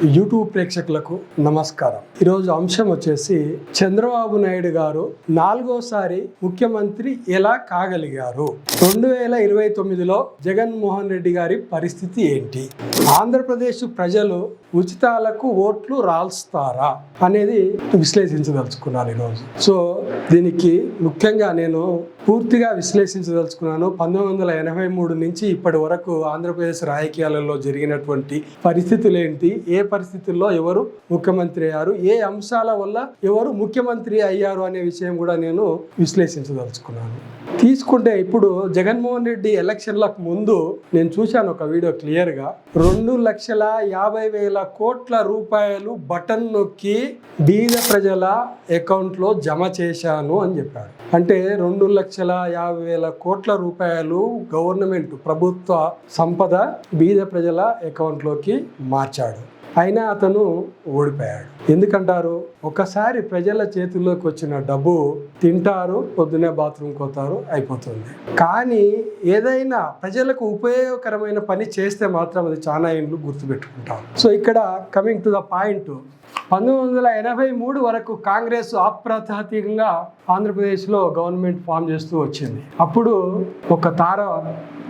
YouTube ప్రేక్షకులకు నమస్కారం. ఈరోజు అంశం వచ్చేసి చంద్రబాబు నాయుడు గారు 4వ ముఖ్యమంత్రి ఎలా కాగలిగారు, 2029లో జగన్మోహన్ రెడ్డి గారి పరిస్థితి ఏంటి, ఆంధ్రప్రదేశ్ ప్రజలు ఉచితాలకు ఓట్లు రాల్స్తారా అనేది విశ్లేషించదలుచుకున్నాను ఈరోజు. సో దీనికి ముఖ్యంగా నేను పూర్తిగా విశ్లేషించదలుచుకున్నాను. 1983 నుంచి ఇప్పటి వరకు ఆంధ్రప్రదేశ్ రాజకీయాలలో జరిగినటువంటి పరిస్థితులు ఏంటి, ఏ పరిస్థితుల్లో ఎవరు ముఖ్యమంత్రి అయ్యారు, ఏ అంశాల వల్ల ఎవరు ముఖ్యమంత్రి అయ్యారు అనే విషయం కూడా నేను విశ్లేషించదలుచుకున్నాను. తీసుకుంటే ఇప్పుడు జగన్మోహన్ రెడ్డి ఎలక్షన్లకు ముందు నేను చూశాను ఒక వీడియో క్లియర్గా, 2,50,000 కోట్ల రూపాయలు బటన్ నొక్కి బీద ప్రజల అకౌంట్లో జమ చేశాను అని చెప్పాడు. అంటే 2,50,000 కోట్ల రూపాయలు గవర్నమెంట్ ప్రభుత్వ సంపద బీద ప్రజల అకౌంట్లోకి మార్చాడు. అయినా అతను ఓడిపోయాడు. ఎందుకంటారు? ఒకసారి ప్రజల చేతుల్లోకి వచ్చిన డబ్బు తింటారు, పొద్దునే బాత్రూమ్కి పోతారు, అయిపోతుంది. కానీ ఏదైనా ప్రజలకు ఉపయోగకరమైన పని చేస్తే మాత్రం అది చాలా ఏళ్ళు గుర్తుపెట్టుకుంటారు. సో ఇక్కడ కమింగ్ టు ద పాయింట్, 1983 వరకు కాంగ్రెస్ అప్రతిహతంగా ఆంధ్రప్రదేశ్లో గవర్నమెంట్ ఫామ్ చేస్తూ వచ్చింది. అప్పుడు ఒక తార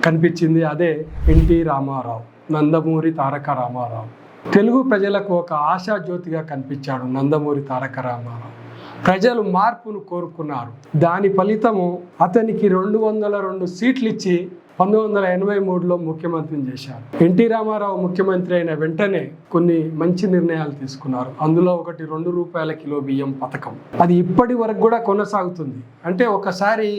కనిపించింది, అదే ఎన్టీ రామారావు, నందమూరి తారక రామారావు. తెలుగు ప్రజలకు ఒక ఆశాజ్యోతిగా కనిపించాడు నందమూరి తారక రామారావు. ప్రజలు మార్పును కోరుకున్నారు. దాని ఫలితము అతనికి 202 సీట్లు ఇచ్చి 1983లో ముఖ్యమంత్రిని చేశారు. ఎన్టీ రామారావు ముఖ్యమంత్రి అయిన వెంటనే కొన్ని మంచి నిర్ణయాలు తీసుకున్నారు. అందులో ఒకటి ₹2 కిలో బియ్యం పథకం. అది ఇప్పటి వరకు కూడా కొనసాగుతుంది. అంటే ఒకసారి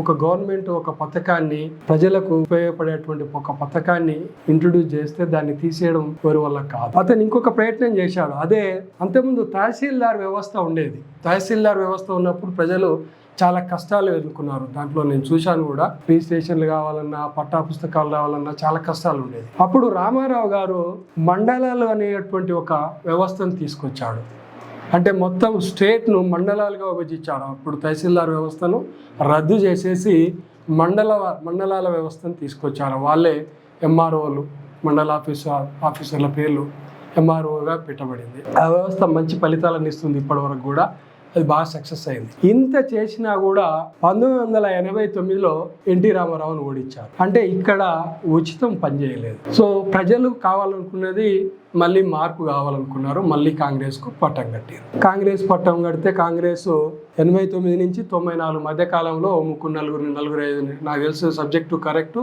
ఒక గవర్నమెంట్ ఒక పథకాన్ని, ప్రజలకు ఉపయోగపడేటువంటి ఒక పథకాన్ని ఇంట్రొడ్యూస్ చేస్తే దాన్ని తీసేయడం ఎవరి వల్ల కాదు. అతను ఇంకొక ప్రయత్నం చేశాడు. అదే అంతకుముందు తహసీల్దార్ వ్యవస్థ ఉండేది. తహసీల్దార్ వ్యవస్థ ఉన్నప్పుడు ప్రజలు చాలా కష్టాలు ఎదుర్కొన్నారు. దాంట్లో నేను చూశాను కూడా, రిజిస్ట్రేషన్లు కావాలన్నా, పట్టా పుస్తకాలు రావాలన్నా చాలా కష్టాలు ఉండేది. అప్పుడు రామారావు గారు మండలాలు అనేటువంటి ఒక వ్యవస్థను తీసుకొచ్చాడు. అంటే మొత్తం స్టేట్ను మండలాలుగా విభజించాడు. అప్పుడు తహసీల్దార్ వ్యవస్థను రద్దు చేసేసి మండలాల వ్యవస్థను తీసుకొచ్చారు. వాళ్ళే ఎంఆర్ఓలు, మండల ఆఫీసర్ల పేర్లు ఎంఆర్ఓగా పెట్టబడింది. ఆ వ్యవస్థ మంచి ఫలితాలను ఇస్తుంది. ఇప్పటి వరకు కూడా అది బాగా సక్సెస్ అయింది. ఇంత చేసినా కూడా 1989లో ఎన్టీ రామారావును ఓడించారు. అంటే ఇక్కడ ఉచితం పనిచేయలేదు. సో ప్రజలు కావాలనుకున్నది మళ్ళీ మార్పు కావాలనుకున్నారు. మళ్ళీ కాంగ్రెస్కు పట్టం కట్టారు. కాంగ్రెస్ పట్టం కడితే కాంగ్రెస్ 89 నుంచి 94 మధ్య కాలంలో నలుగురు ఐదు, నాకు తెలిసిన సబ్జెక్టు కరెక్టు,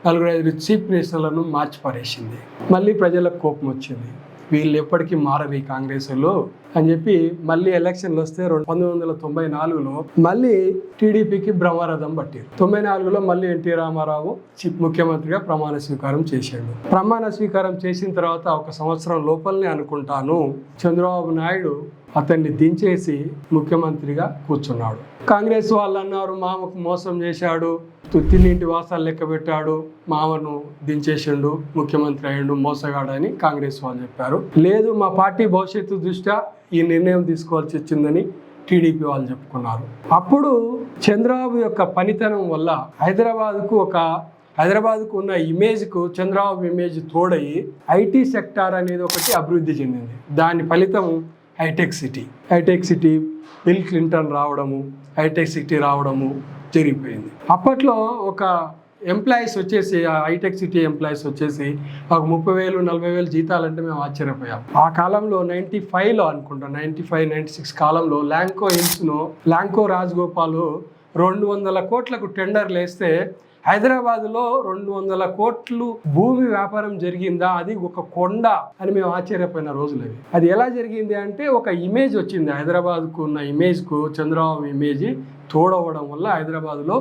4-5 చీఫ్ మినిస్టర్లను మార్చి పడేసింది. మళ్ళీ ప్రజలకు కోపం వచ్చింది, వీళ్ళు ఎప్పటికీ మారరు ఈ కాంగ్రెస్లో అని చెప్పి మళ్ళీ ఎలక్షన్లు వస్తే 1994లో మళ్ళీ టీడీపీకి బ్రహ్మరథం పట్టారు. 94లో మళ్ళీ ఎన్టీ రామారావు చీఫ్ ముఖ్యమంత్రిగా ప్రమాణ స్వీకారం చేశాడు. ప్రమాణ స్వీకారం చేసిన తర్వాత 1 సంవత్సరం లోపలనే అనుకుంటాను చంద్రబాబు నాయుడు అతన్ని దించేసి ముఖ్యమంత్రిగా కూర్చున్నాడు. కాంగ్రెస్ వాళ్ళు అన్నారు, మామకు మోసం చేశాడు, తిన్నింటి వాసాలు లెక్క పెట్టాడు, మామను దించేసిండు, ముఖ్యమంత్రి అయ్యిండు, మోసగాడని కాంగ్రెస్ వాళ్ళు చెప్పారు. లేదు, మా పార్టీ భవిష్యత్తు దృష్ట్యా ఈ నిర్ణయం తీసుకోవాల్సి వచ్చిందని టీడీపీ వాళ్ళు చెప్పుకున్నారు. అప్పుడు చంద్రబాబు యొక్క పనితనం వల్ల హైదరాబాద్కు ఉన్న ఇమేజ్కు చంద్రబాబు ఇమేజ్ తోడయి ఐటీ సెక్టార్ అనేది ఒకటి అభివృద్ధి చెందింది. దాని ఫలితం హైటెక్ సిటీ బిల్ క్లింటన్ రావడము, హైటెక్ సిటీ రావడము జరిగిపోయింది. అప్పట్లో ఒక ఎంప్లాయీస్ వచ్చేసి, ఆ హైటెక్ సిటీ ఎంప్లాయీస్ వచ్చేసి ఒక 30,000-40,000 జీతాలంటే మేము ఆశ్చర్యపోయాం. ఆ కాలంలో 95లో అనుకుంటా, 95-96 కాలంలో ల్యాంకో రాజగోపాల్ 200 కోట్లకు టెండర్లు వేస్తే హైదరాబాద్లో 200 కోట్లు భూమి వ్యాపారం జరిగిందా, అది ఒక కొండ అని మేము ఆశ్చర్యపోయిన రోజులు అవి. అది ఎలా జరిగింది అంటే ఒక ఇమేజ్ వచ్చింది. హైదరాబాద్కు ఉన్న ఇమేజ్కు చంద్రబాబు ఇమేజ్ తోడవడం వల్ల హైదరాబాద్లో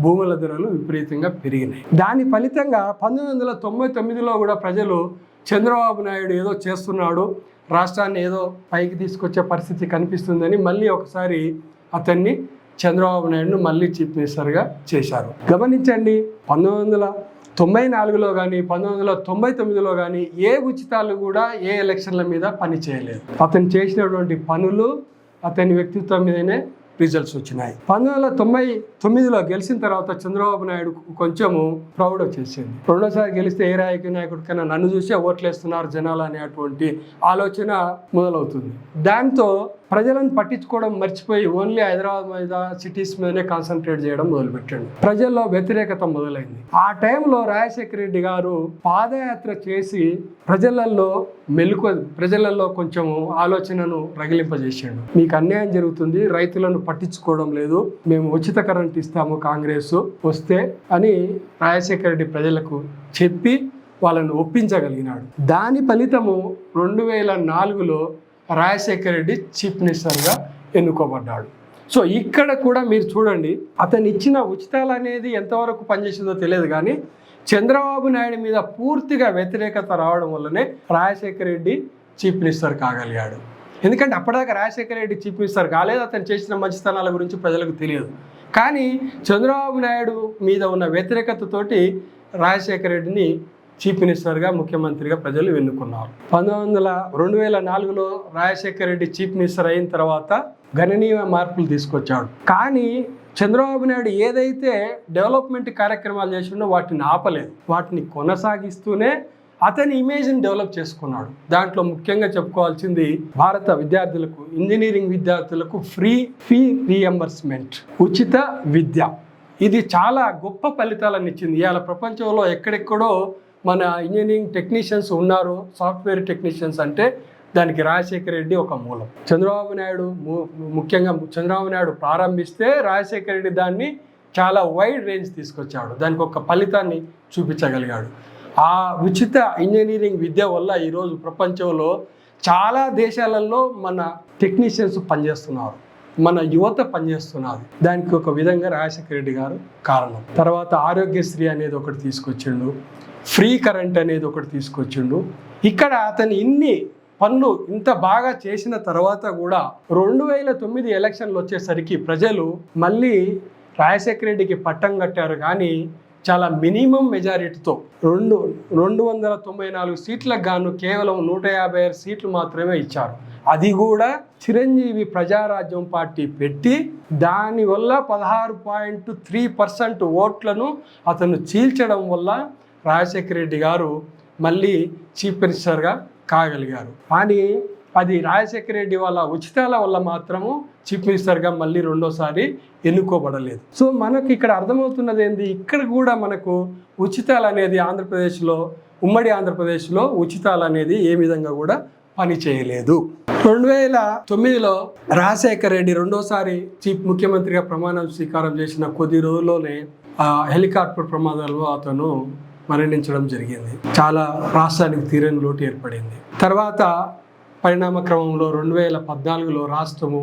భూముల ధరలు విపరీతంగా పెరిగినాయి. దాని ఫలితంగా 1999లో కూడా ప్రజలు చంద్రబాబు నాయుడు ఏదో చేస్తున్నాడు, రాష్ట్రాన్ని ఏదో పైకి తీసుకొచ్చే పరిస్థితి కనిపిస్తుందని మళ్ళీ ఒకసారి అతన్ని చంద్రబాబు నాయుడును మళ్ళీ చీఫ్ మినిస్టర్గా చేశారు. గమనించండి, 1994లో కానీ 1999లో కానీ ఏ ఉచితాలు కూడా ఏ ఎలక్షన్ల మీద పని చేయలేదు. అతను చేసినటువంటి పనులు అతని వ్యక్తిత్వం మీదనే రిజల్ట్స్ వచ్చినాయి. 1999లో గెలిచిన తర్వాత చంద్రబాబు నాయుడు కొంచెము ప్రౌడ్ వచ్చేసింది. రెండోసారి గెలిస్తే ఏ రాజకీయ నాయకుడికైనా నన్ను చూసే ఓట్లేస్తున్నారు జనాలు అనేటువంటి ఆలోచన మొదలవుతుంది. దాంతో ప్రజలను పట్టించుకోవడం మర్చిపోయి ఓన్లీ హైదరాబాద్ మీద సిటీస్ మీదనే కాన్సన్ట్రేట్ చేయడం మొదలుపెట్టాడు. ప్రజల్లో వ్యతిరేకత మొదలైంది. ఆ టైంలో రాజశేఖర రెడ్డి గారు పాదయాత్ర చేసి ప్రజలలో కొంచెం ఆలోచనను రగిలింపజేసాడు. మీకు అన్యాయం జరుగుతుంది, రైతులను పట్టించుకోవడం లేదు, మేము ఉచిత కరెంట్ ఇస్తాము కాంగ్రెస్ వస్తే అని రాజశేఖర రెడ్డి ప్రజలకు చెప్పి వాళ్ళను ఒప్పించగలిగినాడు. దాని ఫలితము 2004లో రాజశేఖర రెడ్డి చీఫ్ మినిస్టర్గా ఎన్నుకోబడ్డాడు. సో ఇక్కడ కూడా మీరు చూడండి, అతను ఇచ్చిన ఉచితాలు అనేది ఎంతవరకు పనిచేసిందో తెలియదు, కానీ చంద్రబాబు నాయుడు మీద పూర్తిగా వ్యతిరేకత రావడం వల్లనే రాజశేఖర రెడ్డి చీఫ్ మినిస్టర్ కాగలిగాడు. ఎందుకంటే అప్పటిదాకా రాజశేఖర రెడ్డి చీఫ్ మినిస్టర్ కాలేదు, అతను చేసిన మంచితనాల గురించి ప్రజలకు తెలియదు. కానీ చంద్రబాబు నాయుడు మీద ఉన్న వ్యతిరేకతతోటి రాజశేఖర రెడ్డిని చీఫ్ మినిస్టర్గా ముఖ్యమంత్రిగా ప్రజలు ఎన్నుకున్నారు. 2004లో రాజశేఖర రెడ్డి చీఫ్ మినిస్టర్ అయిన తర్వాత గణనీయ మార్పులు తీసుకొచ్చాడు. కానీ చంద్రబాబు నాయుడు ఏదైతే డెవలప్మెంట్ కార్యక్రమాలు చేసిండో వాటిని ఆపలేదు, వాటిని కొనసాగిస్తూనే అతని ఇమేజ్ని డెవలప్ చేసుకున్నాడు. దాంట్లో ముఖ్యంగా చెప్పుకోవాల్సింది భారత విద్యార్థులకు, ఇంజనీరింగ్ విద్యార్థులకు ఫీ రీఎంబర్స్మెంట్, ఉచిత విద్య. ఇది చాలా గొప్ప ఫలితాలను ఇచ్చింది. ఇవాళ ప్రపంచంలో ఎక్కడెక్కడో మన ఇంజనీరింగ్ టెక్నీషియన్స్ ఉన్నారు, సాఫ్ట్వేర్ టెక్నీషియన్స్ అంటే దానికి రాజశేఖర రెడ్డి ఒక మూలం. ముఖ్యంగా చంద్రబాబు నాయుడు ప్రారంభిస్తే రాజశేఖర రెడ్డి దాన్ని చాలా వైడ్ రేంజ్ తీసుకొచ్చాడు, దానికి ఒక ఫలితాన్ని చూపించగలిగాడు. ఆ ఉచిత ఇంజనీరింగ్ విద్య వల్ల ఈరోజు ప్రపంచంలో చాలా దేశాలలో మన టెక్నీషియన్స్ పనిచేస్తున్నారు, మన యువత పనిచేస్తున్నారు. దానికి ఒక విధంగా రాజశేఖర రెడ్డి గారు కారణం. తర్వాత ఆరోగ్యశ్రీ అనేది ఒకటి తీసుకొచ్చిండు, ఫ్రీ కరెంట్ అనేది ఒకటి తీసుకొచ్చిండు. ఇక్కడ అతను ఇన్ని పనులు ఇంత బాగా చేసిన తర్వాత కూడా 2009 ఎలక్షన్లు వచ్చేసరికి ప్రజలు మళ్ళీ రాజశేఖర రెడ్డికి పట్టం కట్టారు. కానీ చాలా మినిమం మెజారిటీతో 294 సీట్లకు గాను కేవలం 156 సీట్లు మాత్రమే ఇచ్చారు. అది కూడా చిరంజీవి ప్రజారాజ్యం పార్టీ పెట్టి దానివల్ల 16.3% ఓట్లను అతను చీల్చడం వల్ల రాజశేఖర రెడ్డి గారు మళ్ళీ చీఫ్ మినిస్టర్గా కాగలిగారు. కానీ అది రాజశేఖర రెడ్డి వాళ్ళ ఉచితాల వల్ల మాత్రము చీఫ్ మినిస్టర్గా మళ్ళీ రెండోసారి ఎన్నుకోబడలేదు. సో మనకు ఇక్కడ అర్థమవుతున్నది ఏంది, ఇక్కడ కూడా మనకు ఉచితాలు అనేది ఉమ్మడి ఆంధ్రప్రదేశ్లో ఉచితాలు అనేది ఏ విధంగా కూడా పని చేయలేదు. 2009లో రాజశేఖర రెడ్డి రెండోసారి చీఫ్ ముఖ్యమంత్రిగా ప్రమాణ స్వీకారం చేసిన కొద్ది రోజుల్లోనే హెలికాప్టర్ ప్రమాదాల్లో అతను మరణించడం జరిగింది. చాలా రాష్ట్రానికి తీరని లోటు ఏర్పడింది. తర్వాత పరిణామ క్రమంలో 2014లో రాష్ట్రము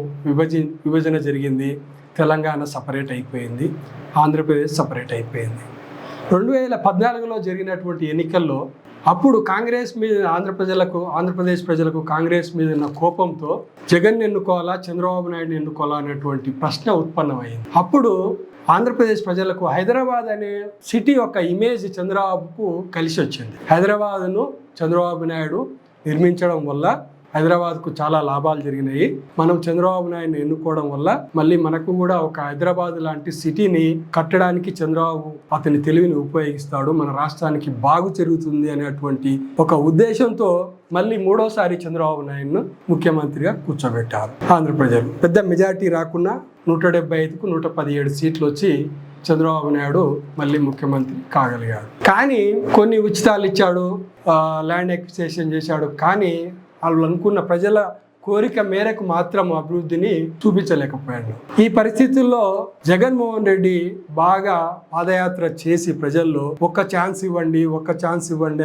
విభజన జరిగింది. తెలంగాణ సపరేట్ అయిపోయింది, ఆంధ్రప్రదేశ్ సపరేట్ అయిపోయింది. 2014లో జరిగినటువంటి ఎన్నికల్లో అప్పుడు కాంగ్రెస్ మీద ఆంధ్రప్రదేశ్ ప్రజలకు కాంగ్రెస్ మీద ఉన్న కోపంతో జగన్ ఎన్నుకోవాలా, చంద్రబాబు నాయుడుని ఎన్నుకోవాలా అనేటువంటి ప్రశ్న ఉత్పన్నమైంది. అప్పుడు ఆంధ్రప్రదేశ్ ప్రజలకు హైదరాబాద్ అనే సిటీ యొక్క ఇమేజ్ చంద్రబాబుకు కలిసి వచ్చింది. హైదరాబాద్ను చంద్రబాబు నాయుడు నిర్మించడం వల్ల హైదరాబాద్కు చాలా లాభాలు జరిగినాయి. మనం చంద్రబాబు నాయుడుని ఎన్నుకోవడం వల్ల మళ్ళీ మనకు కూడా ఒక హైదరాబాద్ లాంటి సిటీని కట్టడానికి చంద్రబాబు అతని తెలివిని ఉపయోగిస్తాడు, మన రాష్ట్రానికి బాగు జరుగుతుంది అనేటువంటి ఒక ఉద్దేశంతో మళ్ళీ మూడోసారి చంద్రబాబు నాయుడును ముఖ్యమంత్రిగా కూర్చోబెట్టారు. ఆంధ్ర ప్రజలు పెద్ద మెజార్టీ రాకున్నా 175కు 117 సీట్లు వచ్చి చంద్రబాబు నాయుడు మళ్ళీ ముఖ్యమంత్రి కాగలిగాడు. కానీ కొన్ని ఉచితాలు ఇచ్చాడు, ల్యాండ్ ఎక్విజిషన్ చేశాడు, కానీ వాళ్ళు అనుకున్న ప్రజల కోరిక మేరకు మాత్రం అభివృద్ధిని చూపించలేకపోయాడు. ఈ పరిస్థితుల్లో జగన్మోహన్ రెడ్డి బాగా పాదయాత్ర చేసి ప్రజల్లో ఒక్క ఛాన్స్ ఇవ్వండి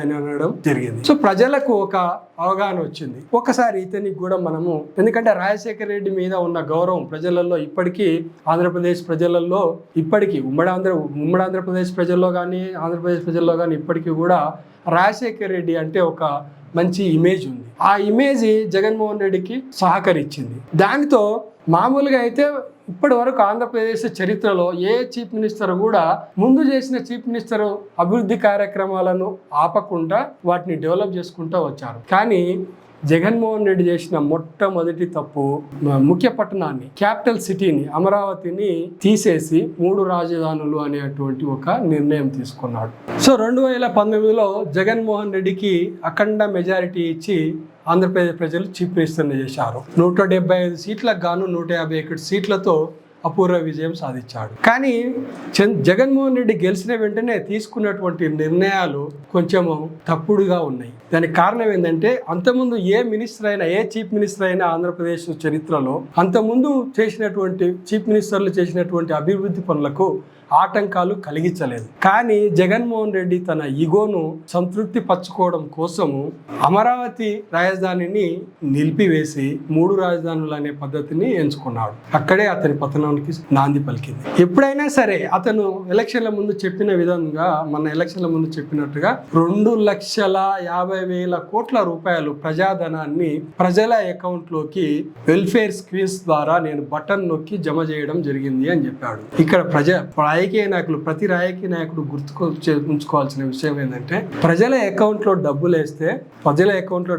అని అనడం జరిగింది. సో ప్రజలకు ఒక అవగాహన వచ్చింది. ఒకసారి ఇతనికి కూడా మనము, ఎందుకంటే రాజశేఖర రెడ్డి మీద ఉన్న గౌరవం ప్రజలలో ఇప్పటికీ, ఆంధ్రప్రదేశ్ ప్రజలలో ఇప్పటికీ, ఉమ్మడి ఆంధ్రప్రదేశ్ ప్రజల్లో కానీ ఆంధ్రప్రదేశ్ ప్రజల్లో కానీ ఇప్పటికీ కూడా రాజశేఖర రెడ్డి అంటే ఒక మంచి ఇమేజ్ ఉంది. ఆ ఇమేజ్ జగన్మోహన్ రెడ్డికి సహకరించింది. దానితో మామూలుగా అయితే ఇప్పటి వరకు ఆంధ్రప్రదేశ్ చరిత్రలో ఏ చీఫ్ మినిస్టర్ కూడా ముందు చేసిన చీఫ్ మినిస్టర్ అభివృద్ధి కార్యక్రమాలను ఆపకుండా వాటిని డెవలప్ చేసుకుంటూ వచ్చారు. కానీ జగన్మోహన్ రెడ్డి చేసిన మొట్టమొదటి తప్పు ముఖ్య పట్టణాన్ని, క్యాపిటల్ సిటీని, అమరావతిని తీసేసి 3 రాజధానులు అనేటువంటి ఒక నిర్ణయం తీసుకున్నాడు. సో 2019లో జగన్మోహన్ రెడ్డికి అఖండ మెజారిటీ ఇచ్చి ఆంధ్రప్రదేశ్ ప్రజలు చీఫ్ మినిస్టర్ని చేశారు. 175 సీట్లకు గాను 151 సీట్లతో అపూర్వ విజయం సాధించాడు. కానీ జగన్మోహన్ రెడ్డి గెలిచిన వెంటనే తీసుకున్నటువంటి నిర్ణయాలు కొంచెము తప్పుడుగా ఉన్నాయి. దానికి కారణం ఏంటంటే, అంతకుముందు ఏ మినిస్టర్ అయినా, ఏ చీఫ్ మినిస్టర్ అయినా ఆంధ్రప్రదేశ్ చరిత్రలో అంతకుముందు చేసినటువంటి చీఫ్ మినిస్టర్లు చేసినటువంటి అభివృద్ధి పనులకు ఆటంకాలు కలిగించలేదు. కానీ జగన్మోహన్ రెడ్డి తన ఈగోను సంతృప్తి పరచుకోవడం కోసము అమరావతి రాజధానిని నిలిపివేసి 3 రాజధానులు అనే పద్ధతిని ఎంచుకున్నాడు. అక్కడే అతని పతనానికి నాంది పలికింది. ఎప్పుడైనా సరే అతను ఎలక్షన్ల ముందు చెప్పిన విధంగా, మన ఎలక్షన్ల ముందు చెప్పినట్టుగా 2,50,000 కోట్ల రూపాయలు ప్రజాధనాన్ని ప్రజల అకౌంట్లోకి వెల్ఫేర్ స్కీమ్స్ ద్వారా నేను బటన్ నొక్కి జమ చేయడం జరిగింది అని చెప్పాడు. ఇక్కడ రాజకీయ నాయకులు, ప్రతి రాజకీయ నాయకుడు ఉంచుకోవాల్సిన విషయం ఏంటంటే, ప్రజల అకౌంట్లో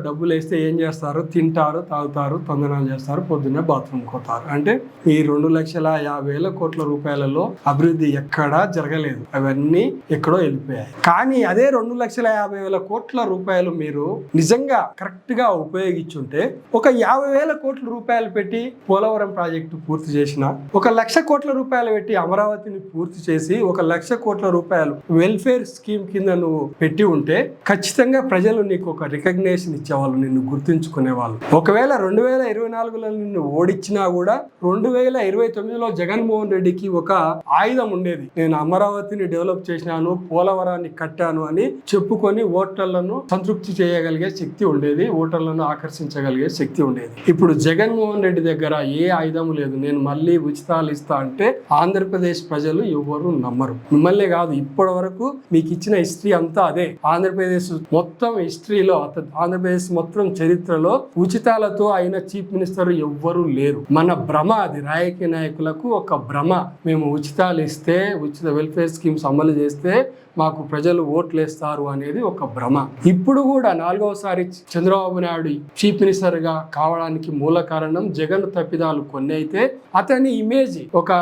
డబ్బులు వేస్తే ఏం చేస్తారు? తింటారు, తాగుతారు, తొందరలు చేస్తారు, పొద్దున్నే బాత్రూమ్ పోతారు. అంటే ఈ 2,50,000 కోట్ల రూపాయలలో అభివృద్ధి ఎక్కడా జరగలేదు, అవన్నీ ఎక్కడో వెళ్ళిపోయాయి. కానీ అదే 2,50,000 కోట్ల రూపాయలు మీరు నిజంగా కరెక్ట్ గా ఉపయోగించుంటే, ఒక 50,000 కోట్ల రూపాయలు పెట్టి పోలవరం ప్రాజెక్టు పూర్తి చేసిన, 1,00,000 కోట్ల రూపాయలు పెట్టి అమరావతిని పూర్తి చేసి 1,00,000 కోట్ల రూపాయలు వెల్ఫేర్ స్కీమ్ కింద నువ్వు పెట్టి ఉంటే ఖచ్చితంగా ప్రజలు నీకు ఒక రికగ్నేషన్ ఇచ్చేవాళ్ళు, నిన్ను గుర్తుంచుకునేవాళ్ళు. ఒకవేళ 2024లో నిన్ను ఓడించినా కూడా 2029లో జగన్మోహన్ రెడ్డికి ఒక ఆయుధం ఉండేది. నేను అమరావతిని డెవలప్ చేసినాను, పోలవరాన్ని కట్టాను అని చెప్పుకొని ఓటర్లను సంతృప్తి చేయగలిగే శక్తి ఉండేది, ఓటర్లను ఆకర్షించగలిగే శక్తి ఉండేది. ఇప్పుడు జగన్మోహన్ రెడ్డి దగ్గర ఏ ఆయుధం లేదు. నేను మళ్ళీ ఉచితాలు ఇస్తా అంటే ఆంధ్రప్రదేశ్ ప్రజలు ఎవరు నమ్మరు. మిమ్మల్నే కాదు, ఇప్పటి వరకు మీకు ఇచ్చిన హిస్టరీ అంతా అదే. ఆంధ్రప్రదేశ్ మొత్తం హిస్టరీలో, ఆంధ్రప్రదేశ్ మొత్తం చరిత్రలో ఉచితాలతో అయిన చీఫ్ మినిస్టర్ ఎవ్వరూ లేరు. మన భ్రమ అది, రాజకీయ నాయకులకు ఒక భ్రమ. మేము ఉచితాలు ఇస్తే, ఉచిత వెల్ఫేర్ స్కీమ్స్ అమలు చేస్తే మాకు ప్రజలు ఓట్లేస్తారు అనేది ఒక భ్రమ. ఇప్పుడు కూడా 4వసారి చంద్రబాబు నాయుడు చీఫ్ మినిస్టర్ గా కావడానికి మూల కారణం జగన్ తప్పిదాలు కొన్ని అయితే, అతని ఇమేజ్ ఒక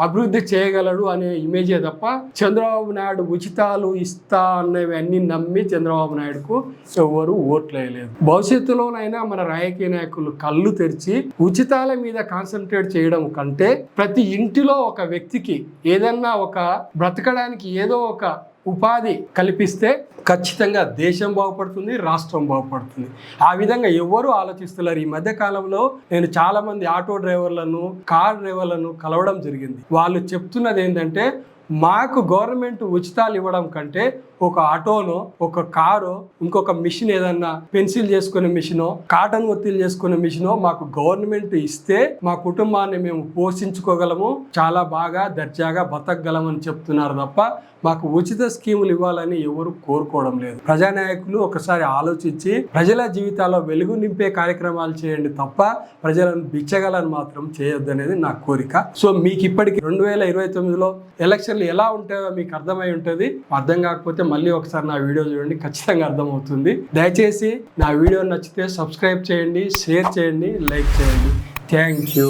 అభివృద్ధి చేయగలడు అనే ఇమేజే తప్ప, చంద్రబాబు నాయుడు ఉచితాలు ఇస్తా అన్నవి అన్ని నమ్మి చంద్రబాబు నాయుడుకు ఎవరు ఓట్లేయలేదు. భవిష్యత్తులోనైనా మన రాజకీయ నాయకులు కళ్ళు తెరిచి ఉచితాల మీద కాన్సన్ట్రేట్ చేయడం కంటే, ప్రతి ఇంటిలో ఒక వ్యక్తికి ఏదన్నా ఒక బ్రతకడానికి ఏదో ఒక ఉపాధి కల్పిస్తే ఖచ్చితంగా దేశం బాగుపడుతుంది, రాష్ట్రం బాగుపడుతుంది. ఆ విధంగా ఎవరు ఆలోచిస్తున్నారు. ఈ మధ్య కాలంలో నేను చాలా మంది ఆటో డ్రైవర్లను, కార్ డ్రైవర్లను కలవడం జరిగింది. వాళ్ళు చెప్తున్నది ఏంటంటే, మాకు గవర్నమెంట్ ఉచితాలు ఇవ్వడం కంటే ఒక ఆటోనో, ఒక కారో, ఇంకొక మిషన్, ఏదన్నా పెన్సిల్ చేసుకునే మిషనో, కాటన్ ఒత్తిలు చేసుకునే మిషనో మాకు గవర్నమెంట్ ఇస్తే మా కుటుంబాన్ని మేము పోషించుకోగలము, చాలా బాగా దర్జాగా బతకగలమని చెప్తున్నారు తప్ప మాకు ఉచిత స్కీములు ఇవ్వాలని ఎవరు కోరుకోవడం లేదు. ప్రజానాయకులు ఒకసారి ఆలోచించి ప్రజల జీవితాల్లో వెలుగు నింపే కార్యక్రమాలు చేయండి తప్ప ప్రజలను బిచ్చగలని మాత్రం చేయొద్దు అనేది నా కోరిక. సో మీకు ఇప్పటికి 2029లో ఎలక్షన్లు ఎలా ఉంటాయో మీకు అర్థమై ఉంటుంది. అర్థం కాకపోతే మళ్ళీ ఒకసారి నా వీడియో చూడండి, ఖచ్చితంగా అర్థమవుతుంది. దయచేసి నా వీడియో నచ్చితే సబ్స్క్రైబ్ చేయండి, షేర్ చేయండి, లైక్ చేయండి. Thank you.